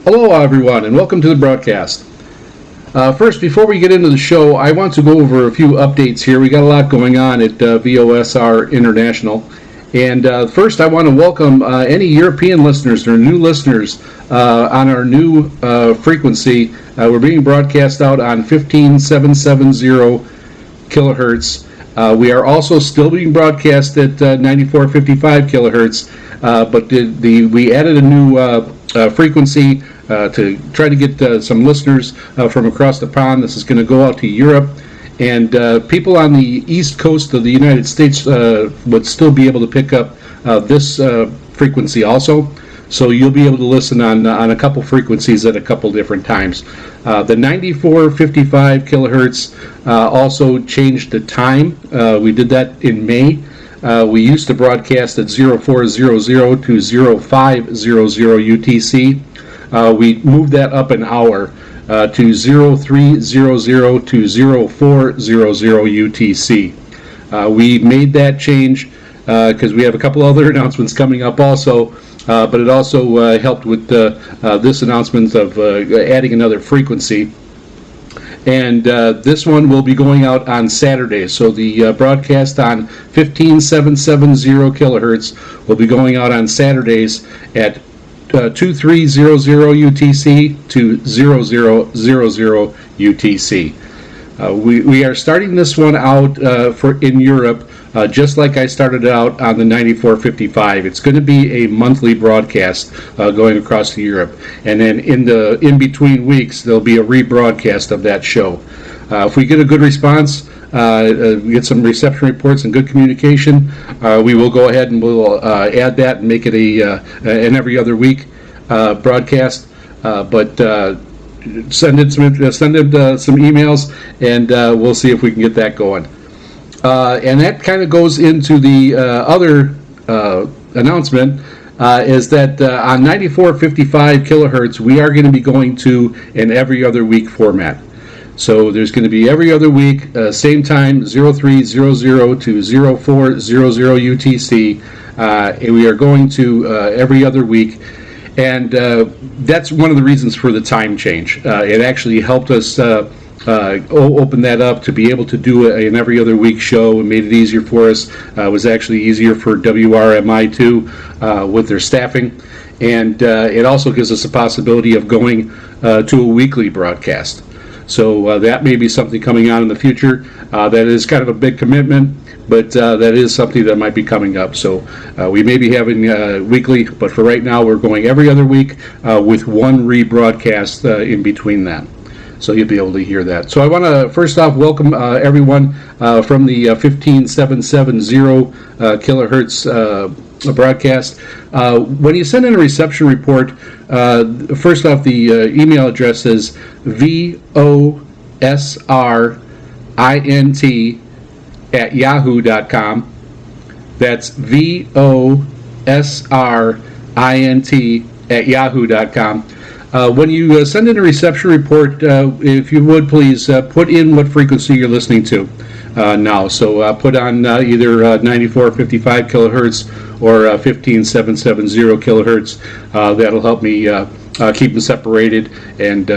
Hello, everyone, and welcome to the broadcast. First, before we get into the show, I want to go over a few updates here. We got a lot going on at VOSR International. And first, I want to welcome any European listeners or new listeners on our new frequency. We're being broadcast out on 15770 kilohertz. We are also still being broadcast at 9455 kilohertz, but we added a new frequency to try to get some listeners from across the pond. This is going to go out to Europe, and people on the east coast of the United States would still be able to pick up this frequency also. So you'll be able to listen on a couple frequencies at a couple different times. The 9455 kilohertz also changed the time. We did that in May. We used to broadcast at 0400 to 0500 UTC. We moved that up an hour to 0300 to 0400 UTC. We made that change because we have a couple other announcements coming up also, but it also helped with this announcement of adding another frequency. And this one will be going out on Saturdays. So the broadcast on 15770 kilohertz will be going out on Saturdays at 2300 UTC to 0000 UTC. We are starting this one out in Europe, just like I started out on the 9455. It's going to be a monthly broadcast going across to Europe, and then in between weeks there'll be a rebroadcast of that show. If we get a good response, we get some reception reports and good communication, we will go ahead and we'll add that and make it an every other week broadcast. But send in some emails, and we'll see if we can get that going. And that kind of goes into the other announcement, is that on 9455 kilohertz, we are going to be going to an every other week format. So there's going to be every other week, same time, 0300 to 0400 UTC, and we are going to every other week. And that's one of the reasons for the time change. It actually helped us open that up to be able to do an every other week show. It made it easier for us. It was actually easier for WRMI too with their staffing. And it also gives us a possibility of going to a weekly broadcast. So that may be something coming on in the future. That is kind of a big commitment, but that is something that might be coming up. So we may be having weekly, but for right now we're going every other week with one rebroadcast in between that. So you'll be able to hear that. So I want to first off welcome everyone from the 15770 kilohertz broadcast. When you send in a reception report, first off the email address is VOSRINT@yahoo.com. That's VOSRINT@yahoo.com. When you send in a reception report, if you would please put in what frequency you're listening to now. So put on either 9455 kilohertz or 15770 kilohertz. That'll help me keep them separated, and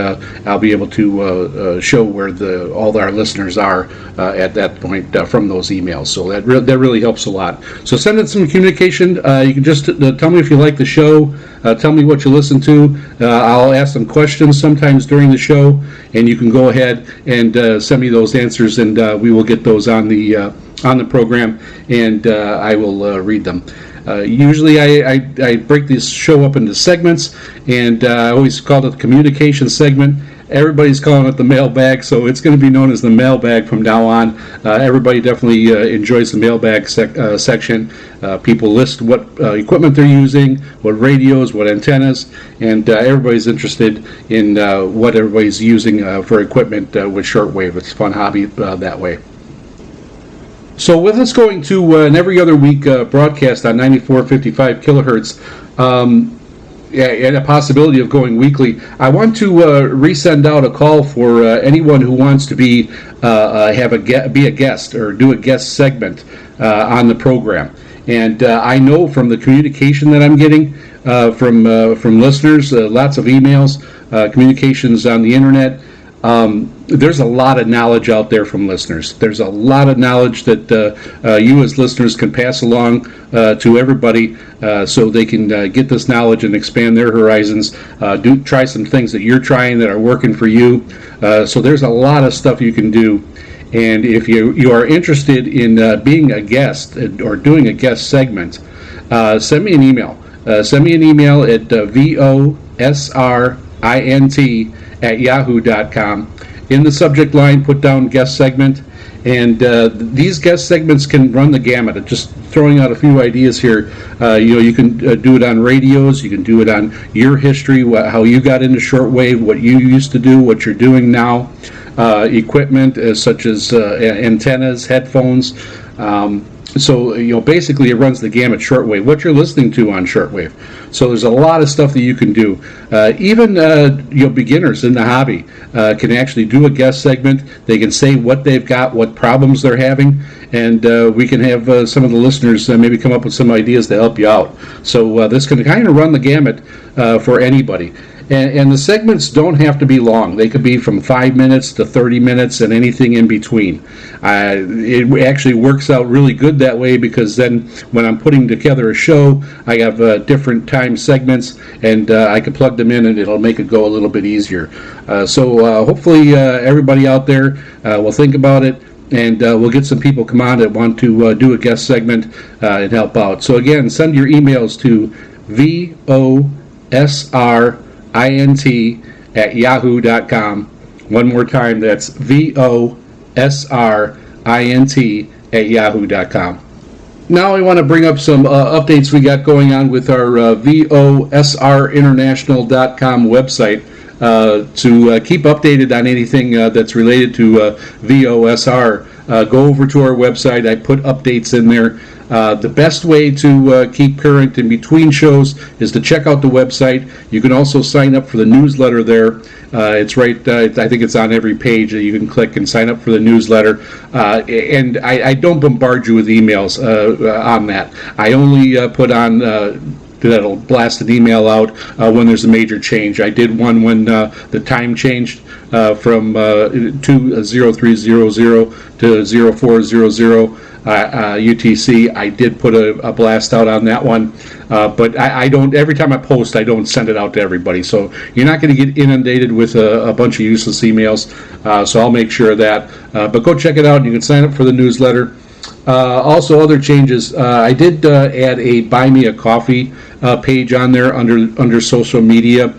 I'll be able to show where all our listeners are at that point from those emails. So that really helps a lot. So send in some communication. You can just tell me if you like the show. Tell me what you listen to. I'll ask some questions sometimes during the show, and you can go ahead and send me those answers, and we will get those on the program, and I will read them. Usually I break this show up into segments, and I always call it the communication segment. Everybody's calling it the mailbag, so it's going to be known as the mailbag from now on. Everybody definitely enjoys the mailbag section. People list what equipment they're using, what radios, what antennas, and everybody's interested in what everybody's using for equipment with shortwave. It's a fun hobby that way. So with us going to an every other week broadcast on 9455 kilohertz, and a possibility of going weekly, I want to resend out a call for anyone who wants to be a guest or do a guest segment on the program. And I know from the communication that I'm getting from listeners, lots of emails, communications on the internet. There's a lot of knowledge out there from listeners. There's a lot of knowledge that you as listeners can pass along to everybody, so they can get this knowledge and expand their horizons. Try some things that you're trying that are working for you. So there's a lot of stuff you can do. And if you are interested in being a guest or doing a guest segment, send me an email. Send me an email at VOSRINT@yahoo.com. In the subject line, put down guest segment, and these guest segments can run the gamut. Just throwing out a few ideas here. You can do it on radios. You can do it on your history, how you got into shortwave, what you used to do, what you're doing now, equipment such as antennas, headphones. So basically it runs the gamut. Shortwave, what you're listening to on shortwave. So there's a lot of stuff that you can do. Even beginners in the hobby can actually do a guest segment. They can say what they've got, what problems they're having, and we can have some of the listeners maybe come up with some ideas to help you out. So this can kind of run the gamut for anybody. And the segments don't have to be long. They could be from 5 minutes to 30 minutes and anything in between. It actually works out really good that way, because then when I'm putting together a show, I have different time segments, and I can plug them in and it'll make it go a little bit easier. So hopefully everybody out there will think about it, and we'll get some people come on that want to do a guest segment and help out. So again, send your emails to VOSRINT@yahoo.com. One more time, that's VOSRINT@yahoo.com. Now I want to bring up some updates we got going on with our VOSRInternational.com website to keep updated on anything that's related to VOSR. Go over to our website. I put updates in there. The best way to keep current in between shows is to check out the website. You can also sign up for the newsletter there. It's right, I think it's on every page that you can click and sign up for the newsletter. And I don't bombard you with emails on that. I only put on that'll blast an email out when there's a major change. I did one when the time changed from 0300 to 0400 UTC. I did put a blast out on that one, but I don't, every time I post, I don't send it out to everybody. So you're not going to get inundated with a bunch of useless emails, so I'll make sure of that. But go check it out. You can sign up for the newsletter. Also, other changes. I did add a Buy Me a Coffee page on there under social media.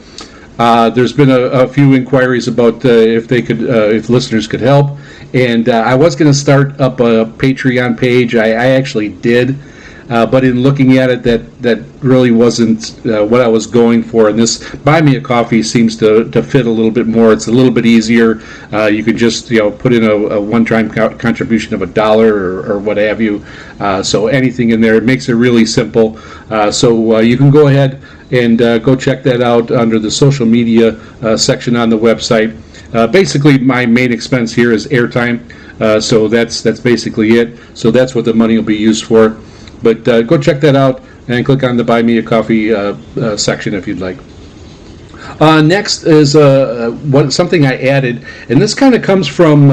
There's been a few inquiries about if listeners could help, and I was going to start up a Patreon page. I actually did, but in looking at it, that really wasn't what I was going for. And this Buy Me a Coffee seems to fit a little bit more. It's a little bit easier. You could just put in a one-time contribution of $1 or what have you. So anything in there, it makes it really simple. So you can go ahead and go check that out under the social media section on the website. Basically, my main expense here is airtime, so that's basically it. So that's what the money will be used for. But go check that out and click on the Buy Me a Coffee section if you'd like. Next is something I added, and this kind of comes from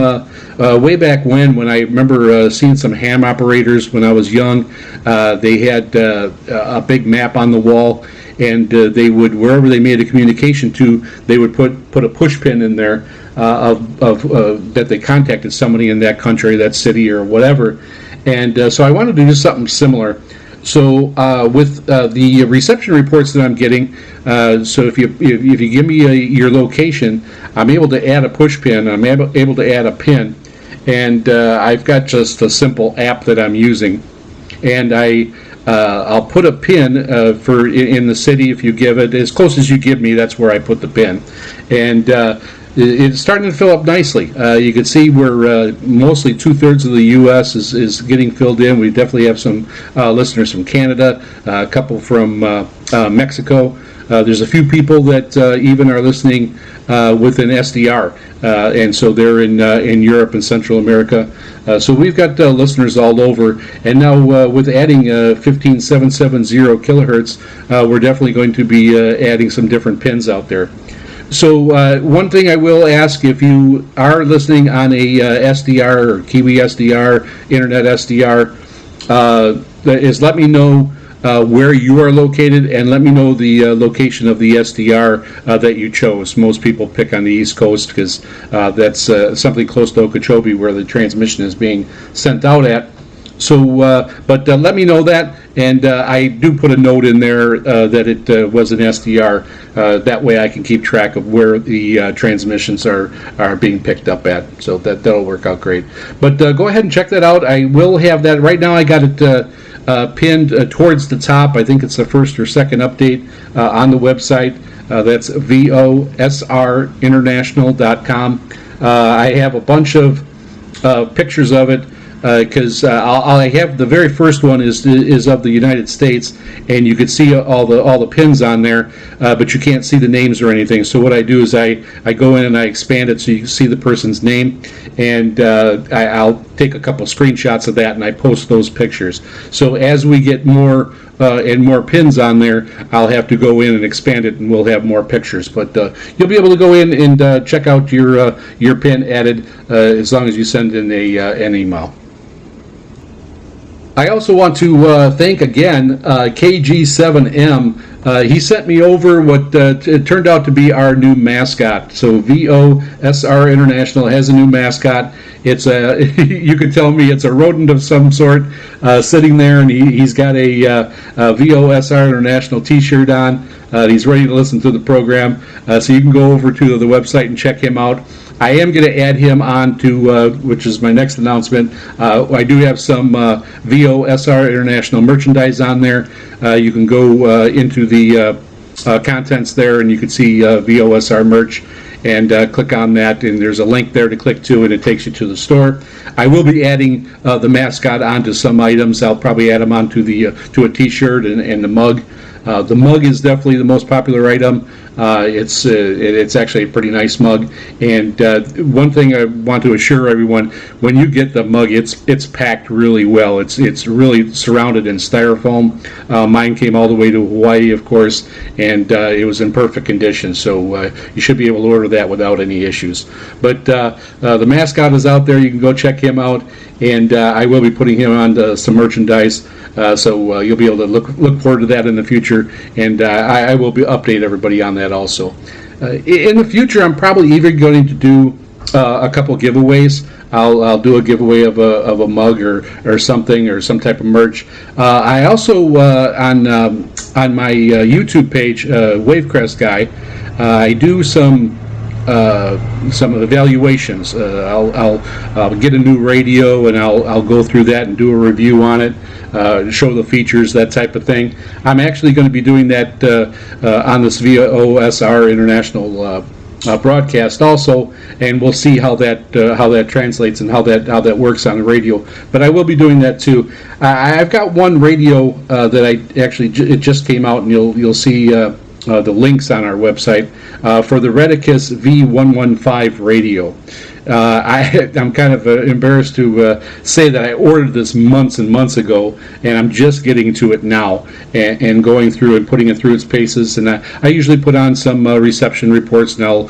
way back when I remember seeing some ham operators when I was young. They had a big map on the wall, and they would, wherever they made a communication to, they would put a push pin in there that they contacted somebody in that country, that city, or whatever. And so I wanted to do something similar. So with the reception reports that I'm getting, so if you give me your location, I'm able to add a push pin. I'm able to add a pin, and I've got just a simple app that I'm using, and I'll put a pin in the city. If you give it as close as you give me, that's where I put the pin, and it's starting to fill up nicely. You can see we're mostly 2/3 of the U.S. is getting filled in. We definitely have some listeners from Canada, a couple from Mexico, There's a few people that even are listening with an SDR, and so they're in Europe and Central America. So we've got listeners all over, and now with adding 15770 kilohertz, we're definitely going to be adding some different pins out there. So one thing I will ask, if you are listening on a SDR or Kiwi SDR, Internet SDR, is let me know where you are located, and let me know the location of the SDR that you chose. Most people pick on the East Coast because that's something close to Okeechobee where the transmission is being sent out at. So, but let me know that, and I do put a note in there that it was an SDR. That way I can keep track of where the transmissions are being picked up at. So that'll work out great. But go ahead and check that out. I will have that. Right now I got it pinned towards the top. I think it's the first or second update on the website. That's VOSRinternational.com. I have a bunch of pictures of it, because I have the very first one is of the United States, and you can see all the pins on there, but you can't see the names or anything. So what I do is I go in and I expand it so you can see the person's name, and I'll take a couple screenshots of that and I post those pictures. So as we get more and more pins on there, I'll have to go in and expand it, and we'll have more pictures. But you'll be able to go in and check out your pin added as long as you send in an email. I also want to thank again KG7M. He sent me over what it turned out to be our new mascot. So VOSR International has a new mascot. It's you could tell me it's a rodent of some sort sitting there, and he's got a VOSR International t-shirt on. He's ready to listen to the program. So you can go over to the website and check him out. I am going to add him on to, which is my next announcement. I do have some VOSR International merchandise on there. You can go into the contents there, and you can see VOSR merch, and click on that, and there's a link there to click to, and it takes you to the store. I will be adding the mascot onto some items. I'll probably add him onto to a t-shirt and the mug. The mug is definitely the most popular item. It's actually a pretty nice mug, and one thing I want to assure everyone: when you get the mug, it's packed really well. It's really surrounded in styrofoam. Mine came all the way to Hawaii, of course, and it was in perfect condition. So you should be able to order that without any issues. But the mascot is out there. You can go check him out, and I will be putting him on some merchandise. So you'll be able to look forward to that in the future, and I will update everybody on that also. In the future, I'm probably even going to do a couple giveaways. I'll do a giveaway of a mug or something, or some type of merch. I also on my YouTube page, Wavecrest Guy, I do some evaluations. I'll get a new radio, and I'll go through that and do a review on it, show the features, that type of thing. I'm actually going to be doing that on this VOSR International broadcast also, and we'll see how that translates and how that works on the radio. But I will be doing that too. I've got one radio that I actually it just came out, and you'll see the links on our website for the Redicus V115 radio. I'm kind of embarrassed to say that I ordered this months and months ago, and I'm just getting to it now and going through and putting it through its paces. And I usually put on some reception reports, and I'll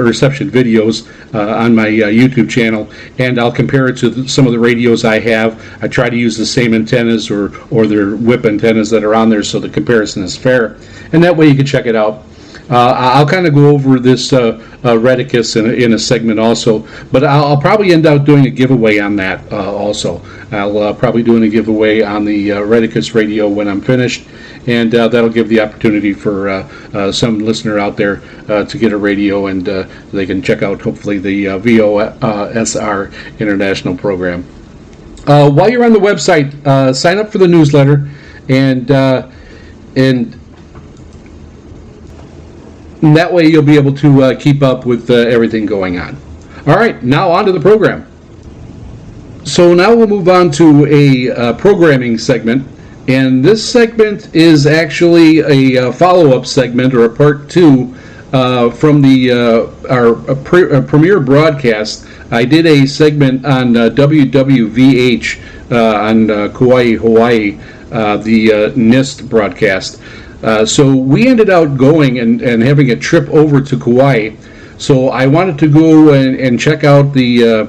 reception videos on my YouTube channel, and I'll compare it to some of the radios I have. I try to use the same antennas or their whip antennas that are on there, so the comparison is fair, and that way you can check it out. I'll kind of go over this Redicus in a segment also, but I'll probably end up doing a giveaway on that also. I'll probably doing a giveaway on the Redicus radio when I'm finished, and that'll give the opportunity for some listener out there to get a radio, and they can check out hopefully the VOSR International program. While you're on the website, sign up for the newsletter, and that way you'll be able to keep up with everything going on. All right, now on to the program. So now we'll move on to a programming segment, And this segment is actually a follow-up segment, or a part two, from our premiere broadcast. I did a segment on WWVH on Kauai, Hawaii, the NIST broadcast. So we ended up going and having a trip over to Kauai. So I wanted to go and check out the,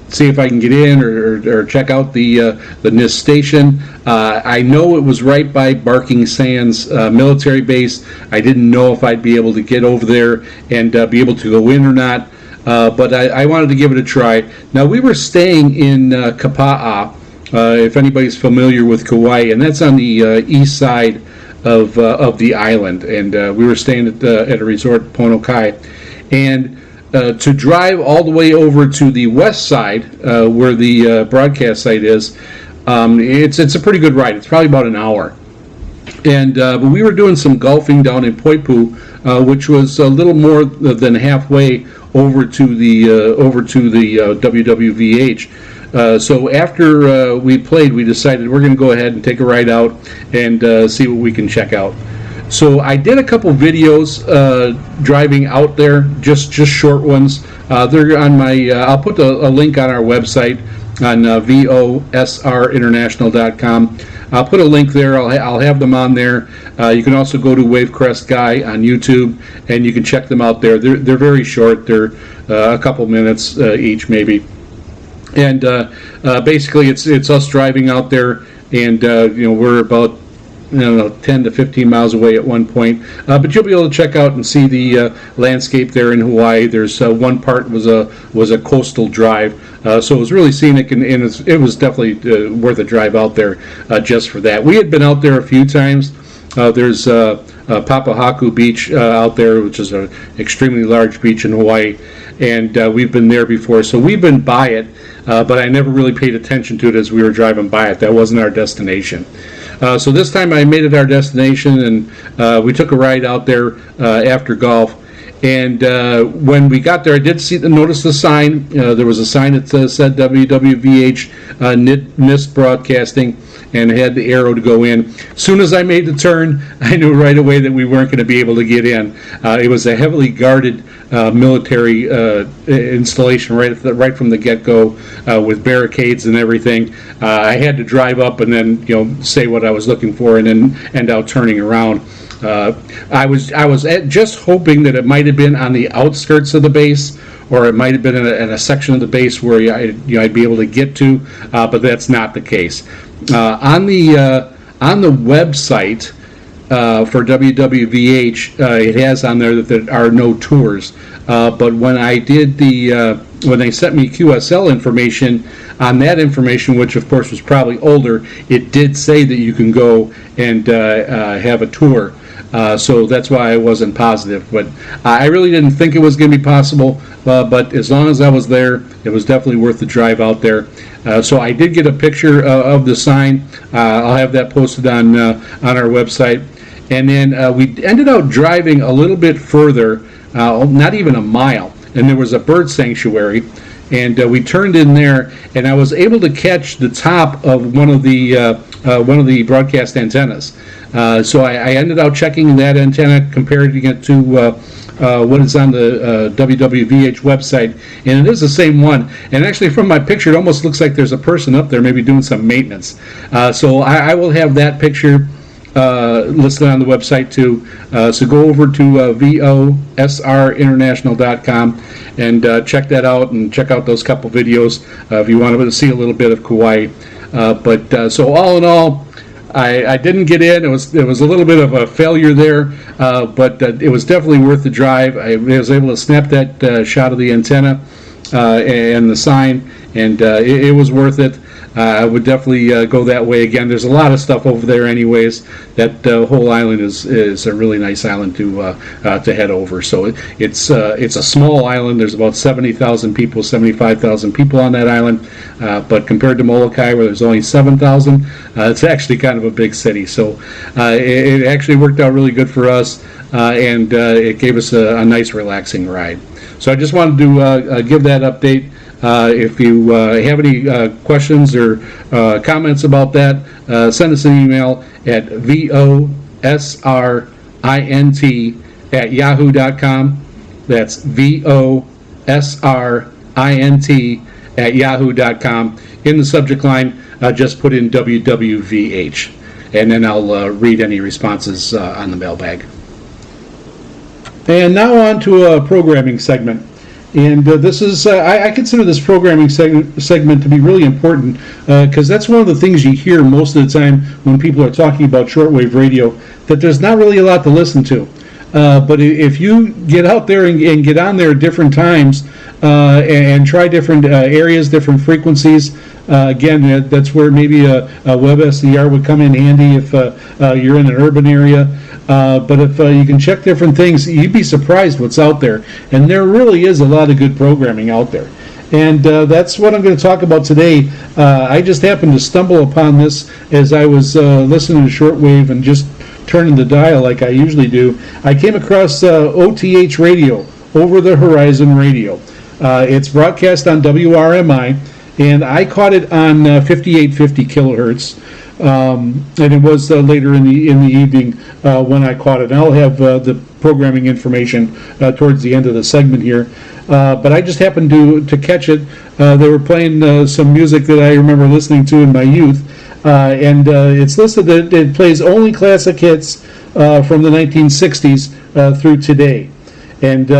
see if I can get in or check out the NIST station. I know it was right by Barking Sands military base. I didn't know if I'd be able to get over there and be able to go in or not. But I wanted to give it a try. Now, we were staying in Kapa'a, if anybody's familiar with Kauai, and that's on the east side of the island. And we were staying at a resort, Pono Kai. And to drive all the way over to the west side, where the broadcast site is, it's a pretty good ride. It's probably about an hour. And but we were doing some golfing down in Poipu, which was a little more than halfway over to the WWVH. So after we played, we decided we're going to go ahead and take a ride out and see what we can check out. So I did a couple videos driving out there, just short ones. They're on my. I'll put a link on our website on VOSRinternational.com. I'll put a link there. I'll have them on there. You can also go to Wavecrest Guy on YouTube, and you can check them out there. They're very short. They're a couple minutes each, maybe. And basically, it's us driving out there, and we're about 10 to 15 miles away at one point. But you'll be able to check out and see the landscape there in Hawaii. There's one part was a coastal drive, so it was really scenic, and it was definitely worth a drive out there just for that. We had been out there a few times. There's Papahaku Beach out there, which is an extremely large beach in Hawaii, and we've been there before. So we've been by it, but I never really paid attention to it as we were driving by it. That wasn't our destination. So this time I made it our destination, and we took a ride out there after golf. And when we got there, I did notice the sign. There was a sign that said WWVH NIST Broadcasting, and had the arrow to go in. As soon as I made the turn, I knew right away that we weren't going to be able to get in. It was a heavily guarded military installation right from the get-go, with barricades and everything. I had to drive up and then say what I was looking for, and then end up turning around. I was just hoping that it might have been on the outskirts of the base, or it might have been in a section of the base where I'd be able to get to, but that's not the case. On the website for WWVH, it has on there that there are no tours. But when I did when they sent me QSL information, on that information, which of course was probably older, it did say that you can go and have a tour. So that's why I wasn't positive. But I really didn't think it was going to be possible. But as long as I was there, it was definitely worth the drive out there. So I did get a picture of the sign. I'll have that posted on our website. And then we ended up driving a little bit further, not even a mile, and there was a bird sanctuary. And we turned in there, and I was able to catch the top of one of the broadcast antennas. So I ended up checking that antenna, comparing it to what is on the WWVH website, and it is the same one. And actually, from my picture, it almost looks like there's a person up there maybe doing some maintenance. So I will have that picture listed on the website too. So go over to VOSRinternational.com and check that out, and check out those couple videos if you want to see a little bit of Kauai. So all in all, I didn't get in. It was a little bit of a failure there, but it was definitely worth the drive. I was able to snap that shot of the antenna and the sign, and it was worth it. I would definitely go that way again. There's a lot of stuff over there anyways. That whole island is a really nice island to head over. So it's a small island. There's about 70,000 people, 75,000 people on that island. But compared to Molokai, where there's only 7,000, it's actually kind of a big city. So it actually worked out really good for us, and it gave us a nice relaxing ride. So I just wanted to give that update. If you have any questions or comments about that, send us an email at VOSRINT@yahoo.com. That's VOSRINT@yahoo.com. In the subject line, just put in WWVH, and then I'll read any responses on the mailbag. And now on to a programming segment. And this is, I consider this programming segment to be really important because that's one of the things you hear most of the time when people are talking about shortwave radio, that there's not really a lot to listen to. But if you get out there and get on there at different times and try different areas, different frequencies, again, that's where maybe a WebSDR would come in handy if you're in an urban area. But if you can check different things, you'd be surprised what's out there. And there really is a lot of good programming out there. And that's what I'm going to talk about today. I just happened to stumble upon this as I was listening to shortwave and just turning the dial like I usually do. I came across OTH radio, Over the Horizon Radio. It's broadcast on WRMI, and I caught it on 5850 kilohertz. And it was later in the evening when I caught it. And I'll have the programming information towards the end of the segment here. But I just happened to catch it. They were playing some music that I remember listening to in my youth. And it's listed that it plays only classic hits from the 1960s through today. And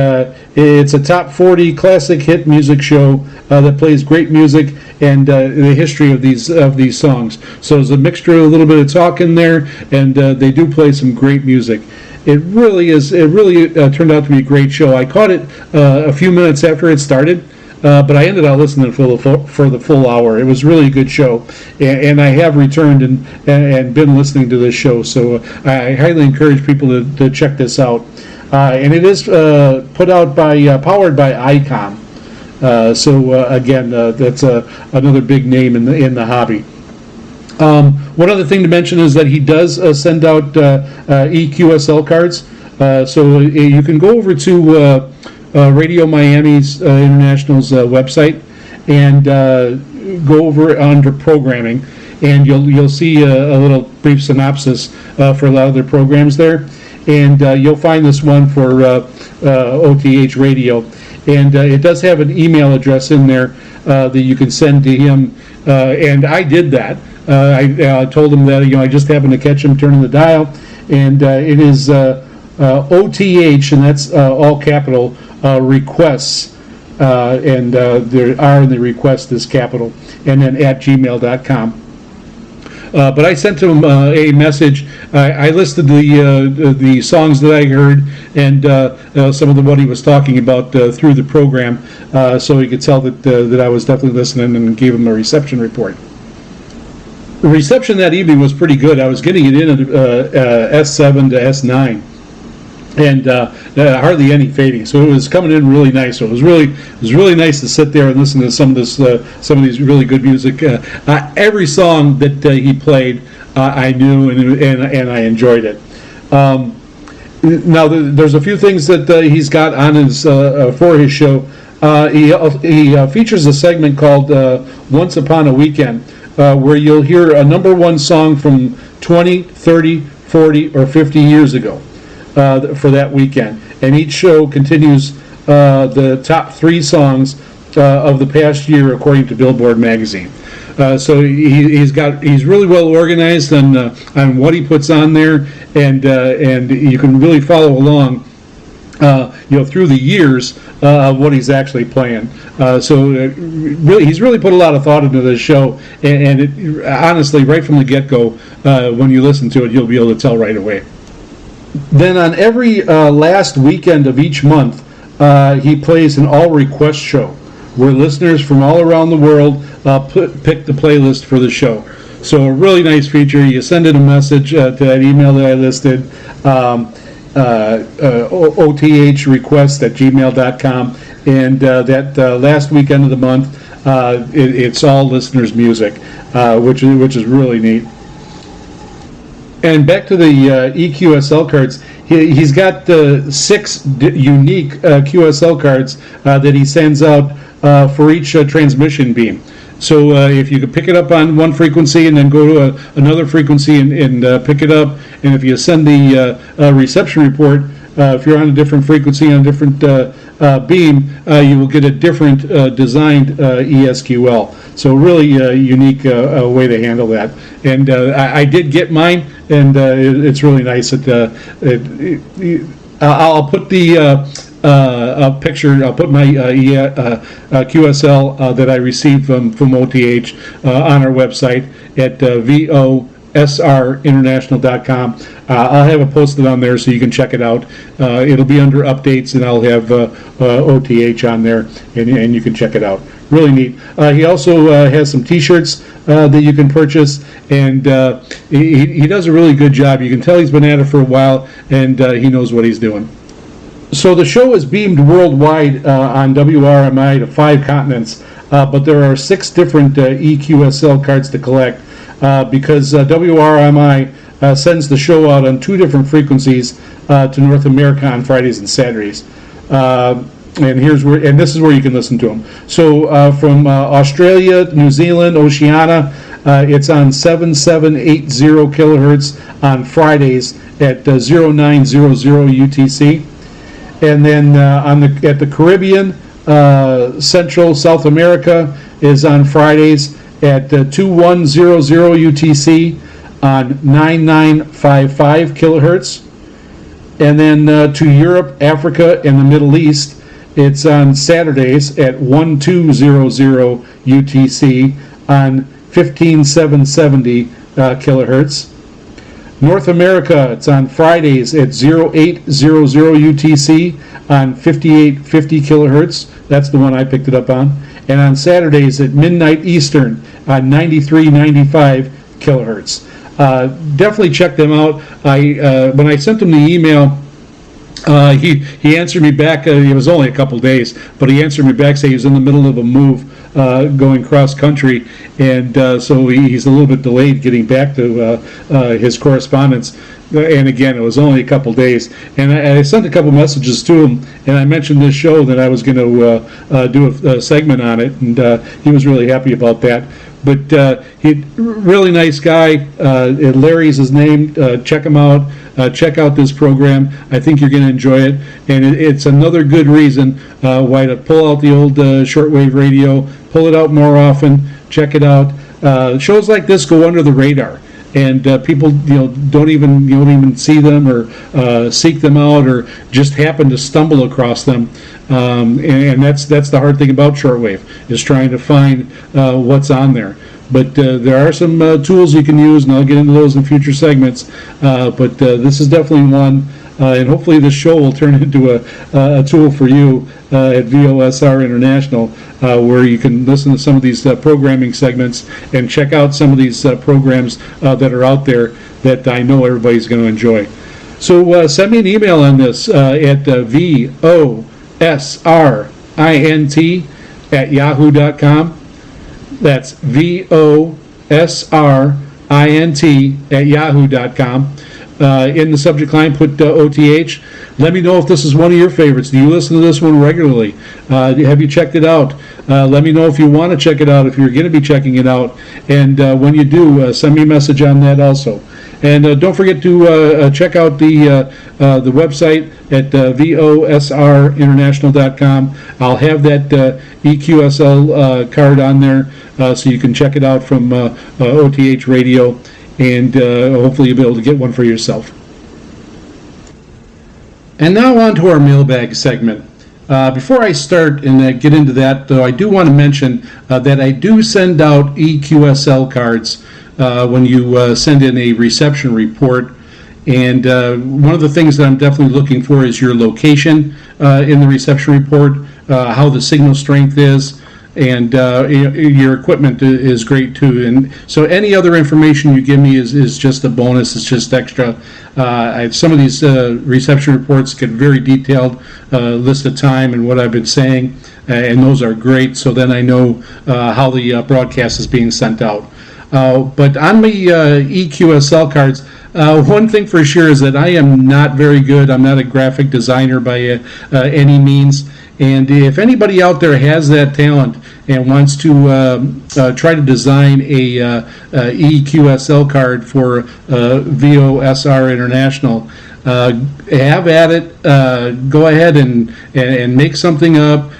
it's a top 40 classic hit music show that plays great music and the history of these songs. So there's a mixture of a little bit of talk in there, and they do play some great music. It really is. It really turned out to be a great show. I caught it a few minutes after it started, but I ended up listening for the full hour. It was really a good show, and I have returned and been listening to this show. So I highly encourage people to check this out. And it is put out by powered by ICOM. So again, that's another big name in the hobby. One other thing to mention is that he does send out EQSL cards. So you can go over to Radio Miami's International's website and go over under programming, and you'll see a little brief synopsis for a lot of their programs there. And you'll find this one for OTH radio. And it does have an email address in there that you can send to him. And I did that. I told him that I just happened to catch him turning the dial. And it is OTH, and that's all capital, requests. And there R in the request is capital. And then at gmail.com. But I sent him a message. I listed the songs that I heard and some of what he was talking about through the program, so he could tell that I was definitely listening, and gave him a reception report. The reception that evening was pretty good. I was getting it in at S7 to S9. And hardly any fading, so it was coming in really nice. So it was really nice to sit there and listen to some of these really good music. Every song that he played, I knew and I enjoyed it. Now there's a few things that he's got on his for his show. He features a segment called "Once Upon a Weekend," where you'll hear a number one song from 20, 30, 40, or 50 years ago. For that weekend, and each show continues the top 3 songs of the past year according to Billboard magazine. So he's really well organized on what he puts on there, and you can really follow along through the years of what he's actually playing. He's really put a lot of thought into this show, and it, honestly, right from the get-go, when you listen to it, you'll be able to tell right away. Then on every last weekend of each month, he plays an all-request show where listeners from all around the world pick the playlist for the show. So a really nice feature. You send in a message to that email that I listed, othrequest@gmail.com, and that last weekend of the month, it's all listeners' music, which is really neat. And back to the EQSL cards, he's got 6 unique QSL cards that he sends out for each transmission beam. So if you could pick it up on one frequency and then go to another frequency and pick it up, and if you send the reception report, if you're on a different frequency on a different beam, you will get a different designed ESQL. So really unique way to handle that. And I did get mine, and it's really nice. I'll put the a picture. I'll put my QSL that I received from OTH on our website at VOSRinternational.com. I'll have it posted on there so you can check it out. It'll be under updates, and I'll have OTH on there, and you can check it out. Really neat. He also has some T-shirts that you can purchase, and he does a really good job. You can tell he's been at it for a while, and he knows what he's doing. So the show is beamed worldwide on WRMI to 5 continents, but there are 6 different EQSL cards to collect because WRMI sends the show out on 2 different frequencies to North America on Fridays and Saturdays. And this is where you can listen to them. So from Australia, New Zealand, Oceania, it's on 7780 kilohertz on Fridays at 0900 UTC. And then at the Caribbean, Central South America is on Fridays at 2100 UTC on 9955 kilohertz. And then to Europe, Africa, and the Middle East, it's on Saturdays at 1200 UTC on 15770 kilohertz. North America, it's on Fridays at 0800 UTC on 5850 kilohertz. That's the one I picked it up on. And on Saturdays at midnight Eastern on 9395 kilohertz. Definitely check them out. When I sent him the email, he answered me back. It was only a couple days, but he answered me back saying he was in the middle of a move going cross country, and so he's a little bit delayed getting back to his correspondence. And again, it was only a couple days, and I sent a couple messages to him, and I mentioned this show that I was going to do a segment on it, and he was really happy about that. But he really nice guy. Larry's his name. Check him out. Check out this program. I think you're going to enjoy it, and it's another good reason why to pull out the old shortwave radio, pull it out more often, check it out. Shows like this go under the radar, and people don't even see them or seek them out or just happen to stumble across them. And that's the hard thing about shortwave, is trying to find what's on there. But there are some tools you can use, and I'll get into those in future segments. But this is definitely one, and hopefully this show will turn into a tool for you at VOSR International, where you can listen to some of these programming segments and check out some of these programs that are out there that I know everybody's going to enjoy. So send me an email on this at VOSRINT@yahoo.com. That's VOSRINT@yahoo.com. In the subject line, put OTH. Let me know if this is one of your favorites. Do you listen to this one regularly? Have you checked it out? Let me know if you want to check it out, if you're going to be checking it out. And when you do, send me a message on that also. And don't forget to check out the website at VOSRinternational.com. I'll have that EQSL card on there so you can check it out from OTH Radio, and hopefully you'll be able to get one for yourself. And now on to our mailbag segment. Before I start and get into that, though, I do want to mention that I do send out EQSL cards when you send in a reception report. And one of the things that I'm definitely looking for is your location in the reception report, how the signal strength is, and your equipment is great too. And so any other information you give me is just a bonus. It's just extra. Some of these reception reports get very detailed, list of time and what I've been saying, and those are great. So then I know how the broadcast is being sent out. But on my EQSL cards, one thing for sure is that I am not very good. I'm not a graphic designer by any means. And if anybody out there has that talent and wants to try to design a EQSL card for VOSR International, have at it. Go ahead and make something up.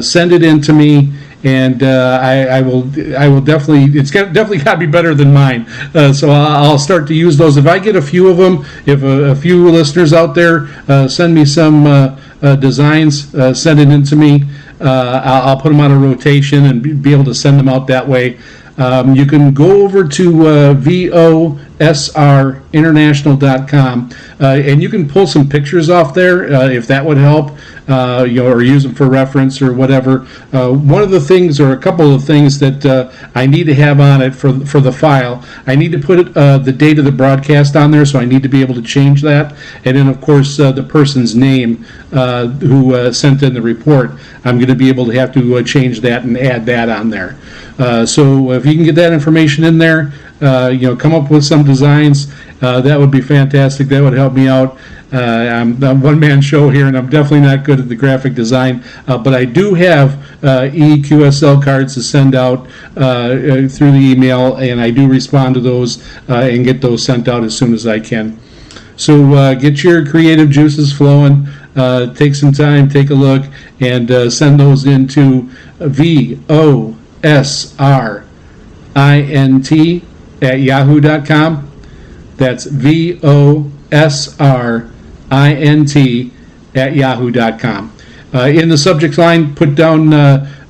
Send it in to me, and I will definitely. It's definitely got to be better than mine. So I'll start to use those. If I get a few of them, if a few listeners out there send me some designs, send it in to me. I'll put them on a rotation and be able to send them out that way. You can go over to VOSRinternational.com and you can pull some pictures off there if that would help, or use them for reference or whatever. One of the things, or a couple of things that I need to have on it for the file, I need to put the date of the broadcast on there, so I need to be able to change that. And then, of course, the person's name who sent in the report, I'm going to be able to have to change that and add that on there. So if you can get that information in there, come up with some designs, that would be fantastic. That would help me out. I'm a one-man show here, and I'm definitely not good at the graphic design, but I do have EQSL cards to send out through the email, and I do respond to those and get those sent out as soon as I can. So get your creative juices flowing. Take some time, take a look, and send those into VOSRINT@yahoo.com. That's VOSRINT@yahoo.com. In the subject line, put down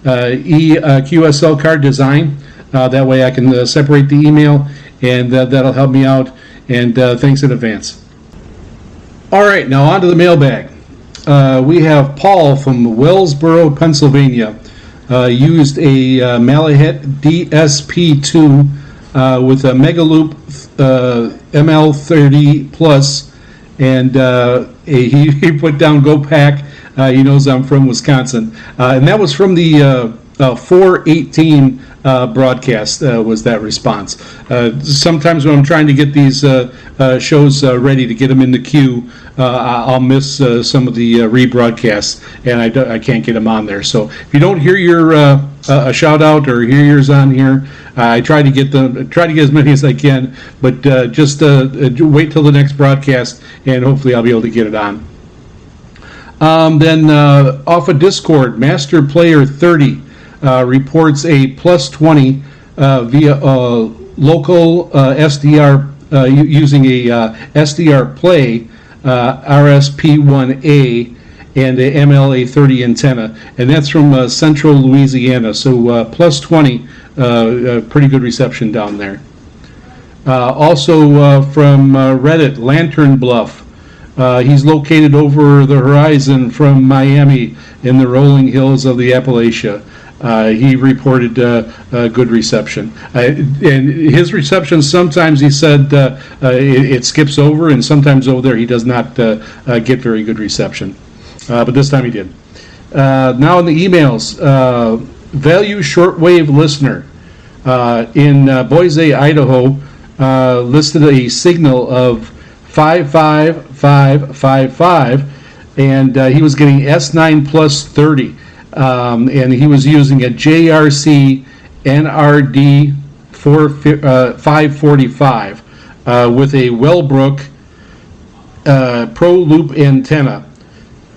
EQSL card design. That way I can separate the email, and that'll help me out. And thanks in advance. All right, now on to the mailbag. We have Paul from Wellsboro, Pennsylvania. Used a Malahet DSP2 with a Megaloop ML30 Plus, and he put down Go Pack. He knows I'm from Wisconsin, and that was from the 418 broadcast was that response. Sometimes when I'm trying to get these shows ready to get them in the queue, I'll miss some of the rebroadcasts, and I can't get them on there. So if you don't hear your a shout out or hear yours on here, I try to get as many as I can, but just wait till the next broadcast, and hopefully I'll be able to get it on. Then off of Discord, Master Player 30 reports a plus 20 via local SDR using a SDR Play RSP1A and a MLA30 antenna, and that's from central Louisiana. So plus 20, pretty good reception down there. Also from Reddit, Lantern Bluff. He's located over the horizon from Miami in the rolling hills of the Appalachia. He reported good reception. And his reception, sometimes he said it skips over, and sometimes over there he does not get very good reception. But this time he did. Now in the emails, Value Shortwave Listener in Boise, Idaho, listed a signal of 55555, and he was getting S9 plus 30. And he was using a JRC NRD 545 with a Wellbrook Pro Loop antenna.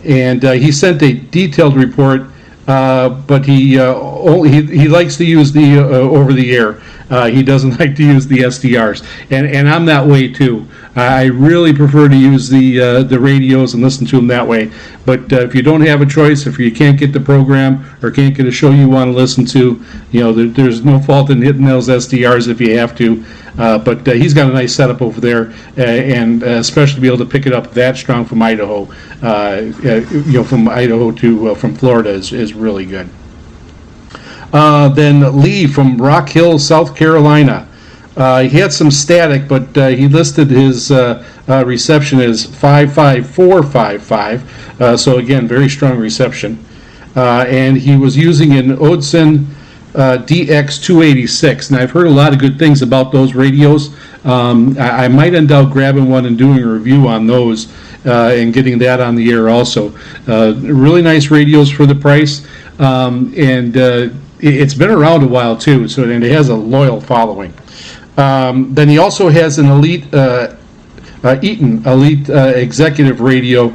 And he sent a detailed report, but he likes to use the over the air. He doesn't like to use the SDRs, and I'm that way too. I really prefer to use the radios and listen to them that way. But if you don't have a choice, if you can't get the program or can't get a show you want to listen to, there's no fault in hitting those SDRs if you have to. But he's got a nice setup over there, and especially to be able to pick it up that strong from Idaho, from Idaho to from Florida is really good. Then Lee from Rock Hill, South Carolina. He had some static, but he listed his reception as 55455. So again, very strong reception. And he was using an Odson DX286, and I've heard a lot of good things about those radios. I might end up grabbing one and doing a review on those and getting that on the air also. Really nice radios for the price, and it's been around a while too, and it has a loyal following. Then he also has an Eaton Elite Executive Radio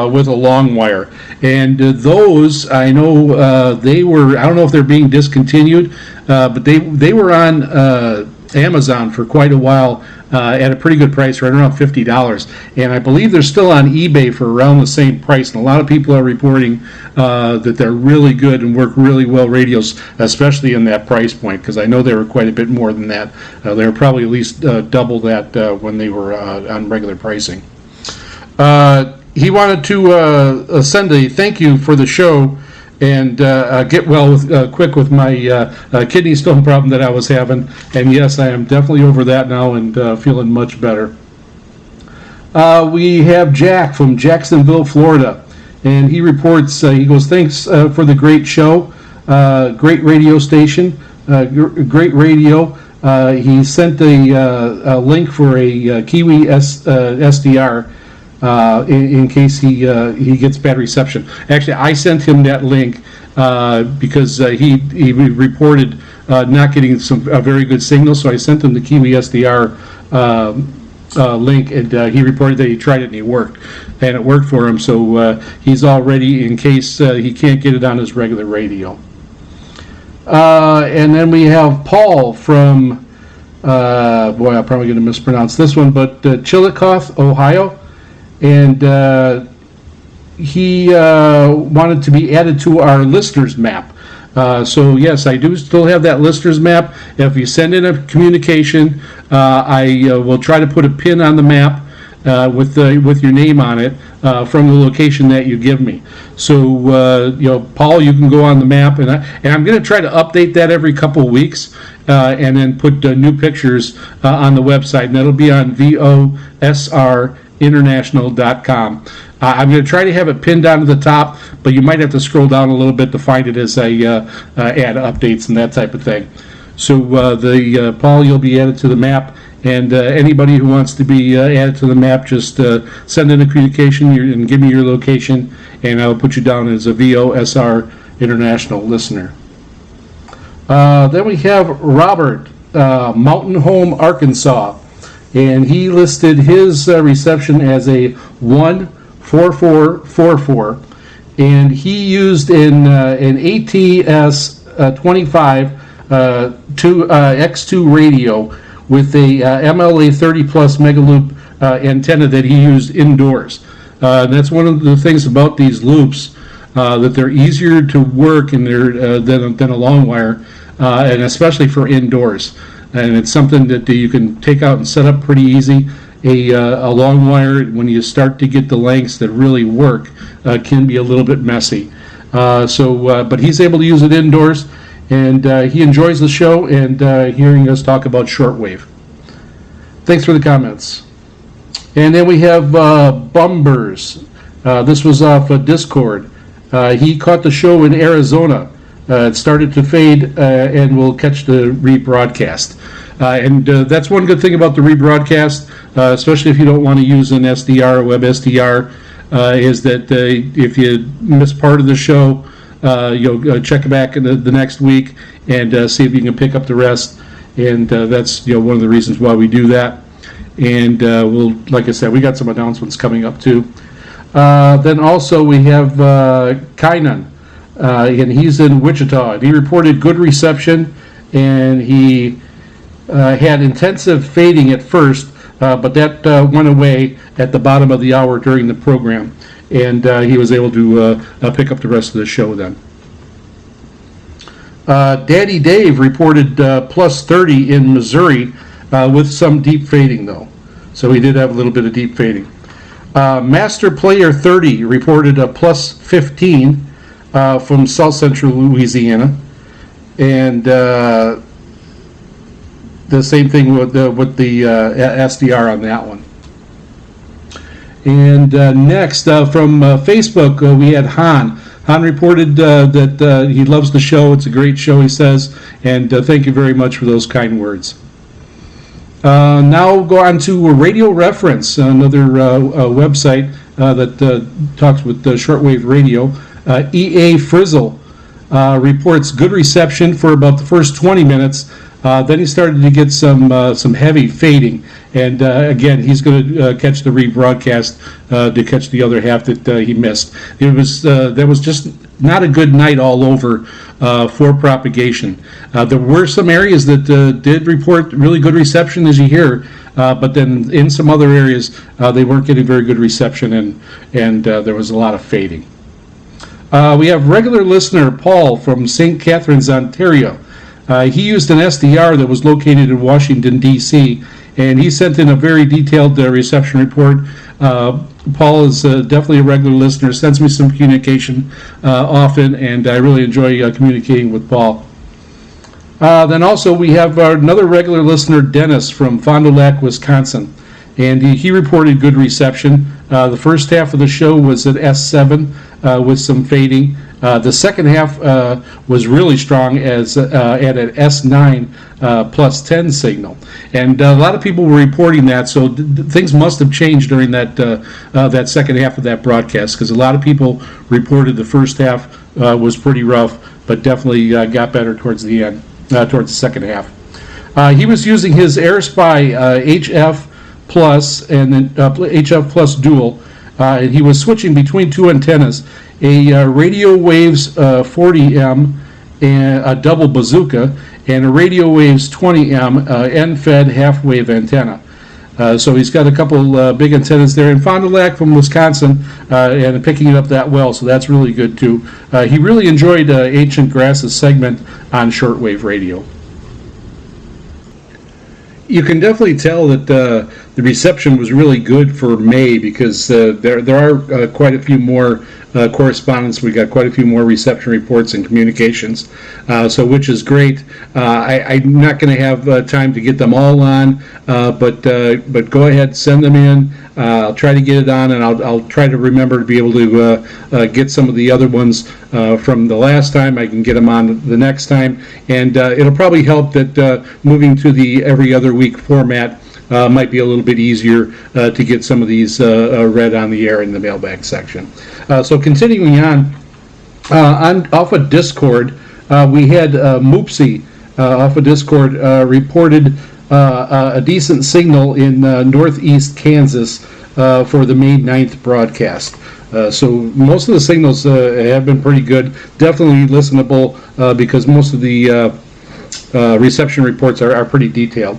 with a long wire, and those I know they were, I don't know if they're being discontinued, but they were on Amazon for quite a while at a pretty good price, right around $50, and I believe they're still on eBay for around the same price. And a lot of people are reporting that they're really good and work really well radios, especially in that price point, because I know they were quite a bit more than that. They were probably at least double that when they were on regular pricing. He wanted to send a thank you for the show and get well quick with my kidney stone problem that I was having. And yes, I am definitely over that now and feeling much better. We have Jack from Jacksonville, Florida, and he reports, he goes, thanks for the great show, great radio station, great radio. He sent a link for a Kiwi SDR in case he gets bad reception. Actually, I sent him that link because he reported not getting a very good signal, so I sent him the Kiwi SDR link, and he reported that he tried it and it worked for him, so he's all ready in case he can't get it on his regular radio. And then we have Paul from, boy, I'm probably going to mispronounce this one, but Chillicothe, Ohio. And he wanted to be added to our listeners map. So yes, I do still have that listeners map. If you send in a communication, I will try to put a pin on the map with your name on it from the location that you give me. So Paul, you can go on the map, and I'm going to try to update that every couple of weeks, and then put new pictures on the website, and that'll be on VOSR international.com. I'm going to try to have it pinned down to the top, but you might have to scroll down a little bit to find it as I add updates and that type of thing. So Paul, you'll be added to the map, and anybody who wants to be added to the map, just send in a communication and give me your location, and I'll put you down as a VOSR international listener. Then we have Robert, Mountain Home, Arkansas. And he listed his reception as a 14444, and he used an ATS 25 X2 radio with a MLA 30 plus megaloop antenna that he used indoors. And that's one of the things about these loops, that they're easier to work and than a long wire, and especially for indoors. And it's something that you can take out and set up pretty easy. A long wire, when you start to get the lengths that really work, can be a little bit messy. But he's able to use it indoors, and he enjoys the show and hearing us talk about shortwave. Thanks for the comments. And then we have Bumbers. This was off Discord. He caught the show in Arizona. It started to fade and will catch the rebroadcast. And that's one good thing about the rebroadcast, especially if you don't want to use an SDR or web SDR, is that if you miss part of the show, you'll check back in the next week and see if you can pick up the rest. And that's one of the reasons why we do that. And we'll, like I said, we got some announcements coming up too. Then also we have Kainan. And he's in Wichita. And he reported good reception, and he had intensive fading at first, but that went away at the bottom of the hour during the program, and he was able to pick up the rest of the show then. Daddy Dave reported plus 30 in Missouri with some deep fading, though. So he did have a little bit of deep fading. Master Player 30 reported a plus 15 from South Central Louisiana, and the same thing with the SDR on that one. And next from Facebook, we had Han. Han reported that he loves the show. It's a great show, he says, and thank you very much for those kind words. Now we'll go on to Radio Reference, another website that talks with shortwave radio. E.A. Frizzle reports good reception for about the first 20 minutes. Then he started to get some heavy fading, and again, he's going to catch the rebroadcast to catch the other half that he missed. There was just not a good night all over for propagation. There were some areas that did report really good reception, as you hear, but then in some other areas they weren't getting very good reception, and there was a lot of fading. We have regular listener Paul from St. Catharines, Ontario. He used an SDR that was located in Washington, D.C., and he sent in a very detailed reception report. Paul is definitely a regular listener, sends me some communication often, and I really enjoy communicating with Paul. Then also we have another regular listener, Dennis from Fond du Lac, Wisconsin, and he reported good reception. The first half of the show was at S7 with some fading. The second half was really strong at an S9 plus 10 signal, and a lot of people were reporting that. So things must have changed during that second half of that broadcast, because a lot of people reported the first half was pretty rough, but definitely got better towards the end, towards the second half. He was using his AirSpy HF Plus and then HF Plus Dual. He was switching between two antennas, a Radio Waves 40M and a double bazooka, and a Radio Waves 20M end-fed half-wave antenna. So he's got a couple big antennas there in Fond du Lac from Wisconsin, and picking it up that well, so that's really good too. He really enjoyed Ancient Grass's segment on shortwave radio. You can definitely tell that the reception was really good for May, because there are quite a few more correspondence. We got quite a few more reception reports and communications, so which is great. I'm not going to have time to get them all on, but go ahead, send them in. I'll try to get it on, and I'll try to remember to be able to get some of the other ones from the last time. I can get them on the next time, and it'll probably help that moving to the every other week format might be a little bit easier to get some of these read on the air in the mailbag section. So continuing on off of Discord, we had Moopsy off of Discord reported a decent signal in northeast Kansas for the May 9th broadcast. So most of the signals have been pretty good, definitely listenable, because most of the reception reports are pretty detailed.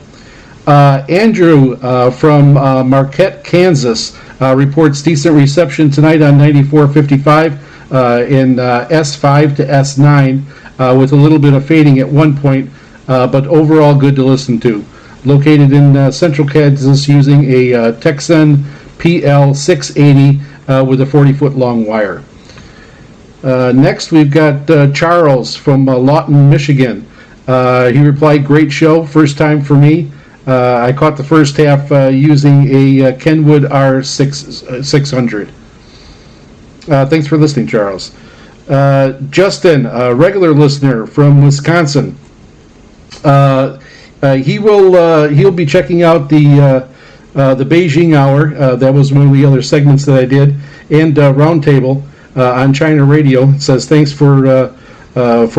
Andrew from Marquette, Kansas reports decent reception tonight on 94.55 in S5 to S9 with a little bit of fading at one point, but overall good to listen to. Located in central Kansas using a Texan PL680 with a 40-foot long wire. Next we've got Charles from Lawton, Michigan. He replied, great show, first time for me. I caught the first half using a Kenwood R600. Thanks for listening, Charles. Justin, a regular listener from Wisconsin. He'll be checking out the Beijing Hour. That was one of the other segments that I did, and Roundtable on China Radio. It says thanks for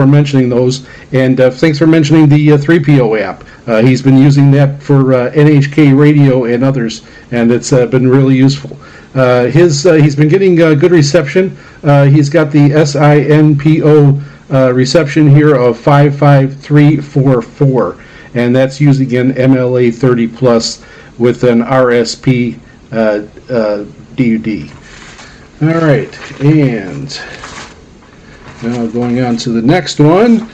mentioning those, and thanks for mentioning the 3PO app. He's been using that for NHK Radio and others, and it's been really useful. He's been getting good reception. He's got the SINPO reception here of 55344, and that's using an MLA 30 plus with an RSP DUD. All right, and now going on to the next one.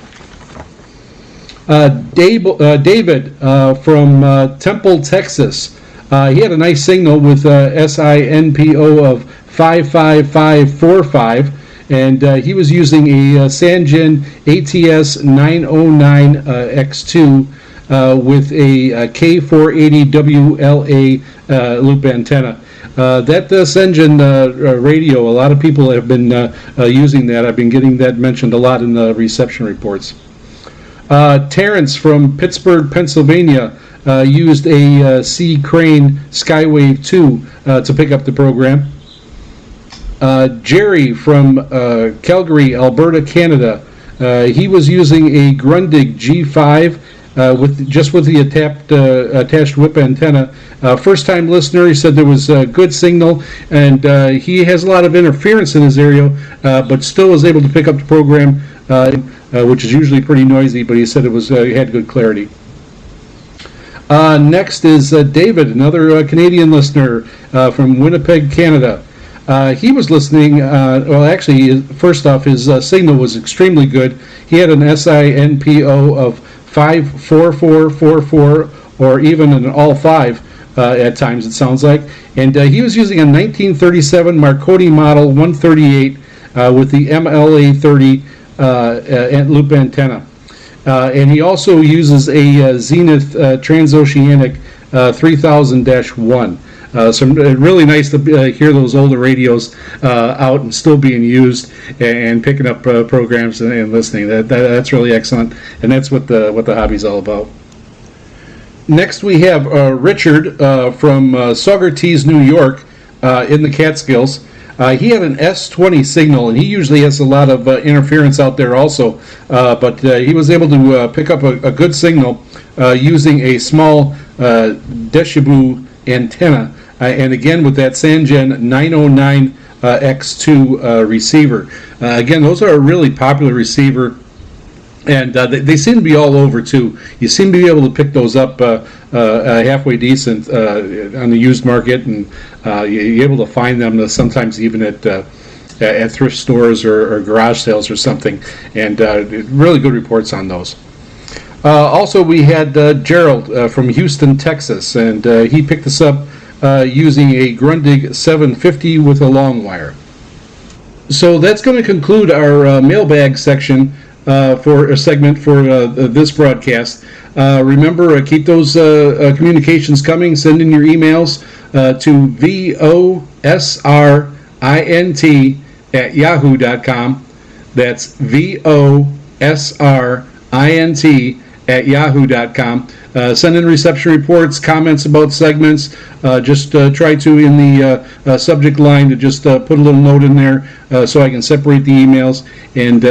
David from Temple, Texas. He had a nice signal with SINPO of 55545, and he was using a Sanjin ATS 909X2 with a K480 WLA loop antenna. That Sengen radio, a lot of people have been using that. I've been getting that mentioned a lot in the reception reports. Terrence from Pittsburgh, Pennsylvania, used a C. Crane Skywave 2 to pick up the program. Jerry from Calgary, Alberta, Canada, he was using a Grundig G5 with the attached whip antenna. First time listener, he said there was a good signal, and he has a lot of interference in his area, but still was able to pick up the program, which is usually pretty noisy, but he said it had good clarity. Next is David, another Canadian listener from Winnipeg, Canada. He was listening, first off, his signal was extremely good. He had an SINPO of 54444, or even an all 5 at times, it sounds like. And he was using a 1937 Marconi Model 138 with the MLA30 loop antenna. And he also uses a Zenith Transoceanic 3000-1. So really nice to hear those older radios out and still being used and picking up programs and listening. That's really excellent, and that's what the hobby's all about. Next we have Richard from Saugerties, New York, in the Catskills. He had an S20 signal, and he usually has a lot of interference out there also, but he was able to pick up a good signal using a small Deshibu antenna, and again with that Sangen 909 X2 receiver. Again, those are a really popular receiver, and they seem to be all over too. You seem to be able to pick those up halfway decent on the used market, and you're able to find them sometimes even at thrift stores or garage sales or something, and really good reports on those. Also, we had Gerald from Houston, Texas, and he picked us up using a Grundig 750 with a long wire. So that's going to conclude our mailbag section for a segment for this broadcast. Remember, keep those communications coming. Send in your emails to VOSRINT@yahoo.com. That's VOSRINT@yahoo.com. Send in reception reports, comments about segments. Just try to, in the subject line, to just put a little note in there so I can separate the emails and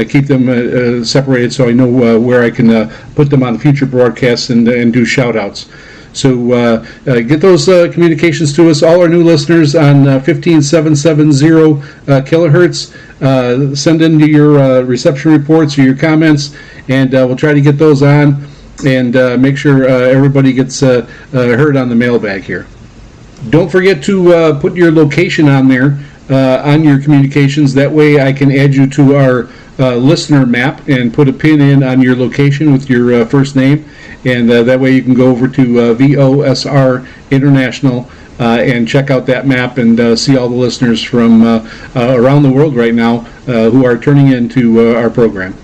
keep them separated so I know where I can put them on future broadcasts and do shout-outs. So get those communications to us, all our new listeners on 15770 kilohertz. Send in your reception reports or your comments, and we'll try to get those on and make sure everybody gets heard on the mailbag here. Don't forget to put your location on there on your communications. That way I can add you to our listener map and put a pin in on your location with your first name, and that way you can go over to VOSR International and check out that map and see all the listeners from around the world right now who are turning into our program.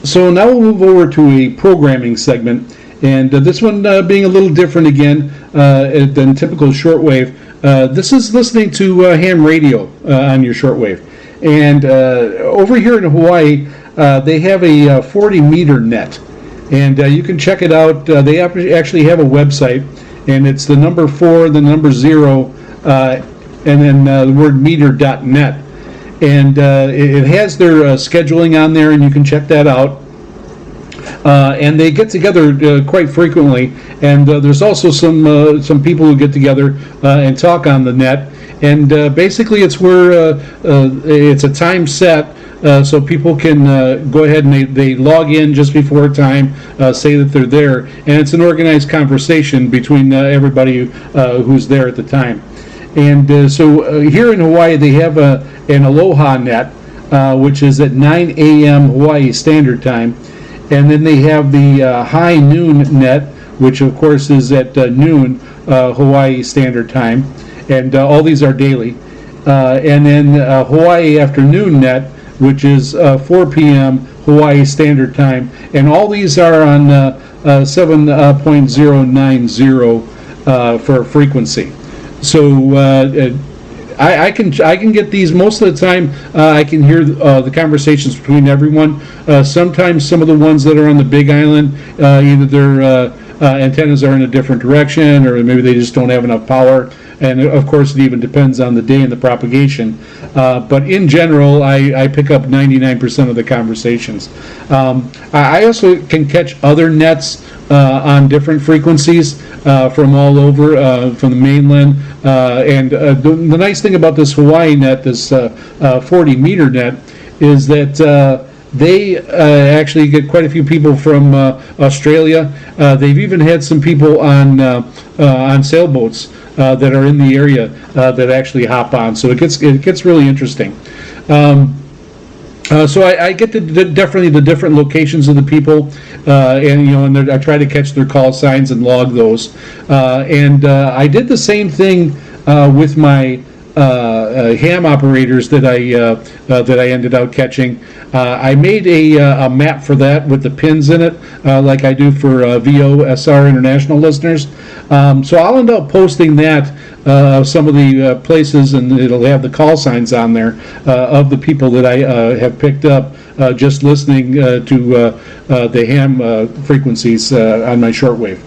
So now we'll move over to a programming segment, and this one being a little different again than typical shortwave. This is listening to ham radio on your shortwave. And over here in Hawaii, they have a 40-meter net, and you can check it out. They actually have a website, and it's the number 4, the number 0, and then the word meter.net. And it has their scheduling on there, and you can check that out. And they get together quite frequently, and there's also some people who get together and talk on the net. And basically, it's where it's a time set, so people can go ahead and they log in just before time, say that they're there, and it's an organized conversation between everybody who's there at the time. And so here in Hawaii, they have an Aloha net, which is at 9 a.m. Hawaii Standard Time. And then they have the High Noon net, which of course is at noon Hawaii Standard Time. And all these are daily. And then Hawaii Afternoon net, which is 4 p.m. Hawaii Standard Time. And all these are on 7.090 for frequency. So I can get these most of the time. I can hear the conversations between everyone. Sometimes some of the ones that are on the Big Island, either their antennas are in a different direction, or maybe they just don't have enough power. And of course, it even depends on the day and the propagation. But in general, I pick up 99% of the conversations. I also can catch other nets on different frequencies from all over, from the mainland. And the nice thing about this Hawaii net, this 40-meter net, is that they actually get quite a few people from Australia. They've even had some people on sailboats that are in the area that actually hop on. So it gets really interesting. So I get to definitely the different locations of the people, and I try to catch their call signs and log those. And I did the same thing with my ham operators that I ended up catching. I made a map for that with the pins in it, like I do for VOSR international listeners. So I'll end up posting that some of the places, and it'll have the call signs on there of the people that I have picked up just listening to the ham frequencies on my shortwave.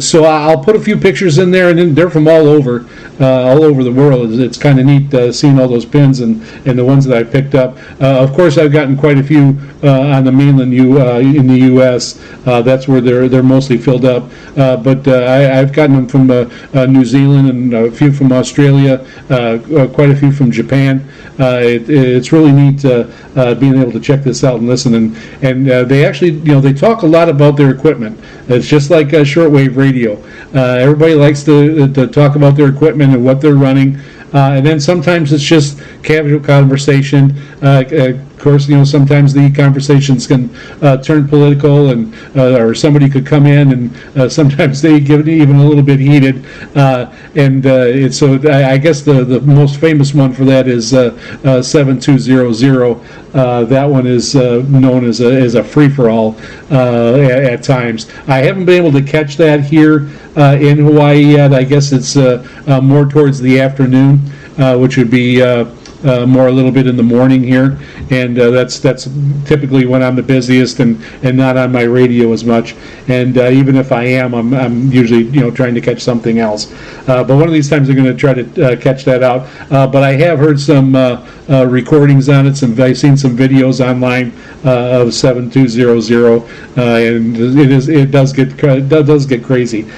So I'll put a few pictures in there, and they're from all over the world. It's kind of neat seeing all those pins and the ones that I picked up. Of course, I've gotten quite a few on the mainland in the U.S. That's where they're mostly filled up. But I've gotten them from New Zealand and a few from Australia, quite a few from Japan. It's really neat being able to check this out and listen. And they actually, they talk a lot about their equipment. It's just like shortwave radio. Everybody likes to talk about their equipment and what they're running. And then sometimes it's just casual conversation. Of course, sometimes the conversations can turn political, and or somebody could come in, and sometimes they get even a little bit heated. And so I guess the most famous one for that is 7200. That one is known as a free-for-all at times. I haven't been able to catch that here in Hawaii yet. I guess it's more towards the afternoon, which would be more a little bit in the morning here, and that's typically when I'm the busiest and not on my radio as much. And even if I am, I'm usually trying to catch something else. But one of these times I'm going to try to catch that out. But I have heard some recordings on it. I've seen some videos online of 7200, and it does get crazy.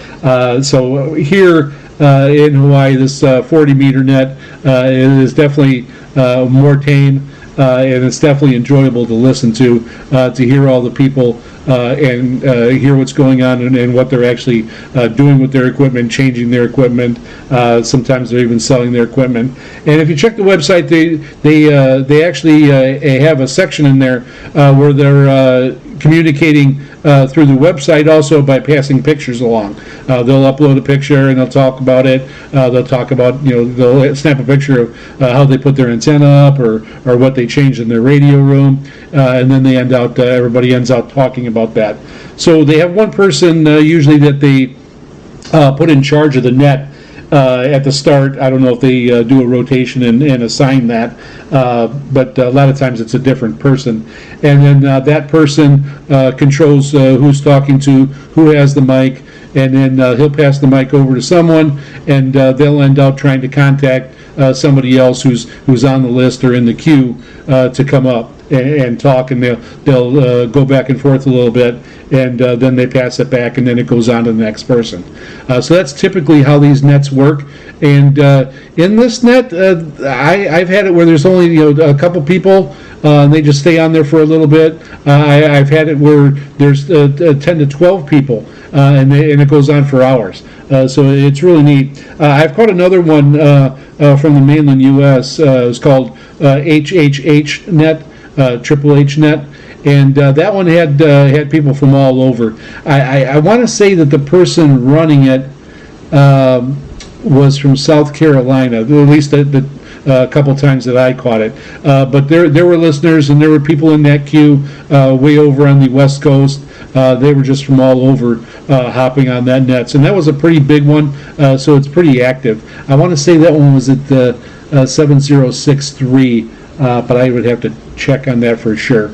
So here in Hawaii, this 40-meter net is definitely more tame, and it's definitely enjoyable to listen to hear all the people and hear what's going on and what they're actually doing with their equipment, changing their equipment. Sometimes they're even selling their equipment. And if you check the website, they actually have a section in there where they're communicating through the website also by passing pictures along. They'll upload a picture and they'll talk about it. They'll talk about, they'll snap a picture of how they put their antenna up or what they changed in their radio room, and then everybody ends out talking about that. So they have one person usually that they put in charge of the net at the start. I don't know if they do a rotation and assign that, but a lot of times it's a different person. And then that person controls who's talking to, who has the mic, and then he'll pass the mic over to someone, and they'll end up trying to contact somebody else who's on the list or in the queue to come up and talk, and they'll go back and forth a little bit, and then they pass it back, and then it goes on to the next person. So that's typically how these nets work. And in this net, I've had it where there's only a couple people, and they just stay on there for a little bit. I've had it where there's 10 to 12 people, and it goes on for hours. So it's really neat. I've caught another one from the mainland U.S. It's called HHH net. Triple H net, and that one had people from all over. I want to say that the person running it was from South Carolina. At least a couple times that I caught it. But there were listeners, and there were people in that queue way over on the West Coast. They were just from all over hopping on that nets, and that was a pretty big one, so it's pretty active. I want to say that one was at 7063, but I would have to check on that for sure.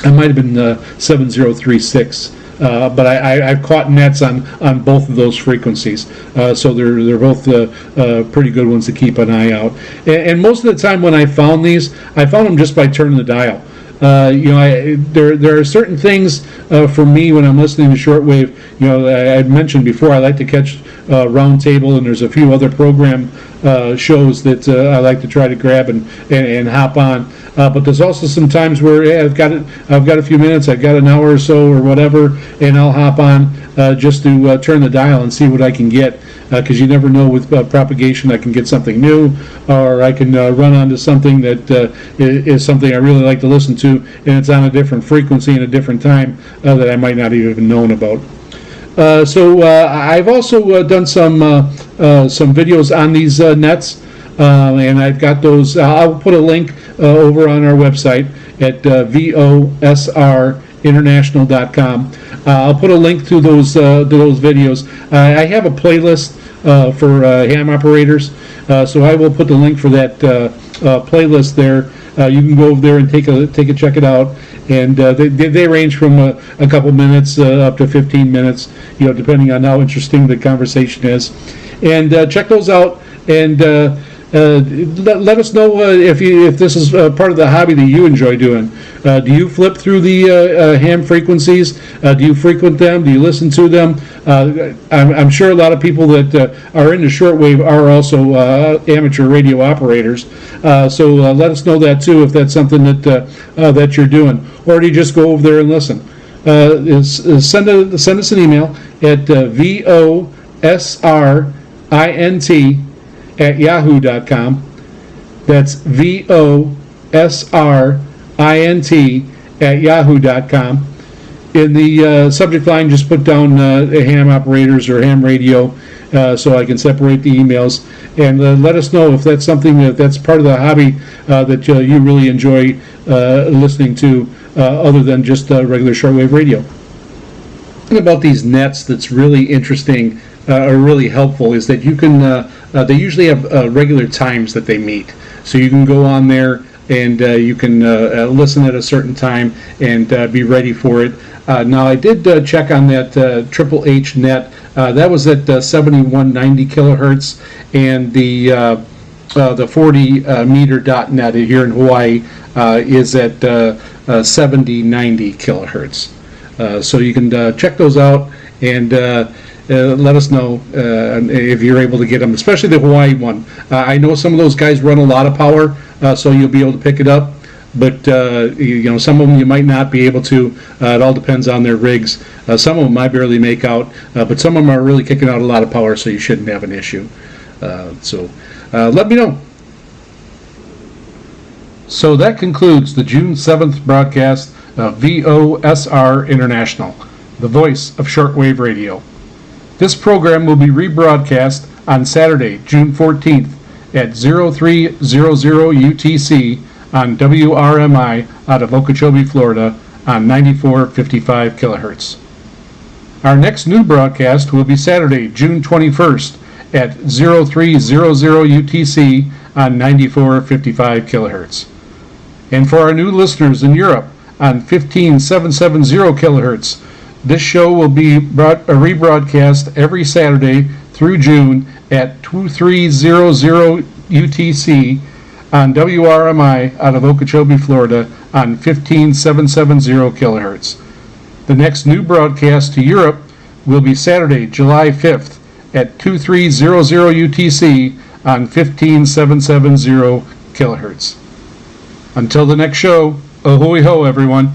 It might have been 7036. But I've caught nets on both of those frequencies, so they're both pretty good ones to keep an eye out. And most of the time when I found these, I found them just by turning the dial. There are certain things for me when I'm listening to shortwave. I mentioned before I like to catch Roundtable, and there's a few other program shows that I like to try to grab and hop on. But there's also some times where I've got a few minutes, I've got an hour or so or whatever, and I'll hop on just to turn the dial and see what I can get. Because you never know with propagation, I can get something new, or I can run onto something that is something I really like to listen to, and it's on a different frequency and a different time that I might not even known about. So I've also done some videos on these nets, and I've got those. I'll put a link over on our website at VOSRinternational.com. I'll put a link to those videos. I have a playlist for ham operators, so I will put the link for that playlist there. You can go over there and take a check it out, and they range from a couple minutes up to 15 minutes, depending on how interesting the conversation is. And check those out, and let us know if this is part of the hobby that you enjoy doing. Do you flip through the ham frequencies? Do you frequent them? Do you listen to them? I'm sure a lot of people that are into shortwave are also amateur radio operators. So let us know that too, if that's something that you're doing, or do you just go over there and listen? Send us an email at VOSRINT@yahoo.com. That's VOSRINT@yahoo.com. In the subject line, just put down ham operators or ham radio, so I can separate the emails, and let us know if that's something that's part of the hobby that you really enjoy listening to, other than just regular shortwave radio. Thing about these nets that's really interesting or really helpful is that you can they usually have regular times that they meet, so you can go on there and you can listen at a certain time and be ready for it. Now I did check on that Triple H net. That was at 7190 kilohertz, and the 40 meter .net here in Hawaii is at 7090 kilohertz. So you can check those out, and let us know if you're able to get them, especially the Hawaii one. I know some of those guys run a lot of power, so you'll be able to pick it up, but some of them you might not be able to. It all depends on their rigs. Some of them I barely make out, but some of them are really kicking out a lot of power, so you shouldn't have an issue. So let me know. So that concludes the June 7th broadcast of VOSR International, the voice of shortwave radio. This program will be rebroadcast on Saturday, June 14th at 0300 UTC on WRMI out of Okeechobee, Florida on 9455 kilohertz. Our next new broadcast will be Saturday, June 21st at 0300 UTC on 9455 kilohertz. And for our new listeners in Europe on 15770 kilohertz, this show will be rebroadcast every Saturday through June at 2300 UTC on WRMI out of Okeechobee, Florida on 15770 kilohertz. The next new broadcast to Europe will be Saturday, July 5th at 2300 UTC on 15770 kilohertz. Until the next show, ahoy ho everyone.